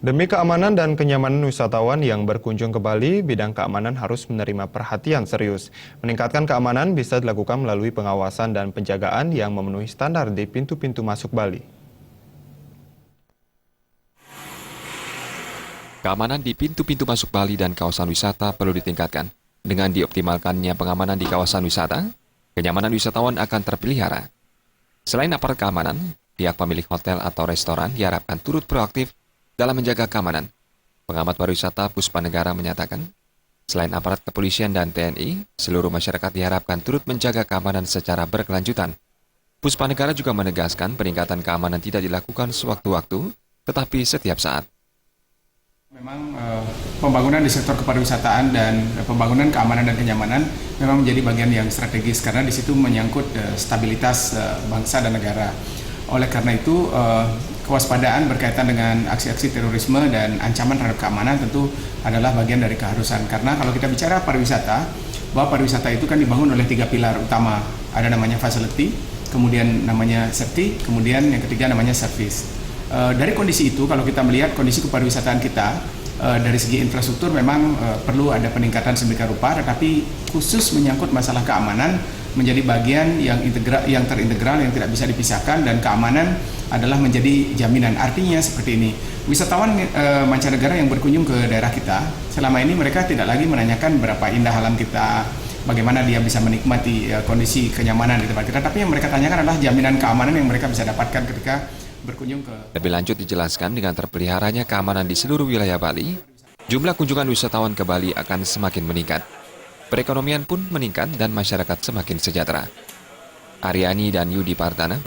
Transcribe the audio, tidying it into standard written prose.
Demi keamanan dan kenyamanan wisatawan yang berkunjung ke Bali, bidang keamanan harus menerima perhatian serius. Meningkatkan keamanan bisa dilakukan melalui pengawasan dan penjagaan yang memenuhi standar di pintu-pintu masuk Bali. Keamanan di pintu-pintu masuk Bali dan kawasan wisata perlu ditingkatkan. Dengan dioptimalkannya pengamanan di kawasan wisata, kenyamanan wisatawan akan terpelihara. Selain aparat keamanan, pihak pemilik hotel atau restoran diharapkan turut proaktif dalam menjaga keamanan. Pengamat pariwisata Puspa Negara menyatakan, selain aparat kepolisian dan TNI, seluruh masyarakat diharapkan turut menjaga keamanan secara berkelanjutan. Puspa Negara juga menegaskan peningkatan keamanan tidak dilakukan sewaktu-waktu, tetapi setiap saat. Memang pembangunan di sektor kepariwisataan dan pembangunan keamanan dan kenyamanan memang menjadi bagian yang strategis karena di situ menyangkut stabilitas bangsa dan negara. Oleh karena itu, kewaspadaan berkaitan dengan aksi-aksi terorisme dan ancaman terhadap keamanan tentu adalah bagian dari keharusan. Karena kalau kita bicara pariwisata, bahwa pariwisata itu kan dibangun oleh 3 pilar utama. Ada namanya facility, kemudian namanya safety, kemudian yang ketiga namanya service. Dari kondisi itu, kalau kita melihat kondisi kepariwisataan kita, dari segi infrastruktur memang perlu ada peningkatan sedemikian rupa, tetapi khusus menyangkut masalah keamanan menjadi bagian yang terintegral, yang tidak bisa dipisahkan, dan keamanan adalah menjadi jaminan. Artinya seperti ini, wisatawan mancanegara yang berkunjung ke daerah kita, selama ini mereka tidak lagi menanyakan berapa indah alam kita, bagaimana dia bisa menikmati kondisi kenyamanan di tempat kita, tapi yang mereka tanyakan adalah jaminan keamanan yang mereka bisa dapatkan ketika berkunjung ke... Lebih lanjut dijelaskan dengan terpeliharanya keamanan di seluruh wilayah Bali, jumlah kunjungan wisatawan ke Bali akan semakin meningkat. Perekonomian pun meningkat dan masyarakat semakin sejahtera. Aryani dan Yudi Partana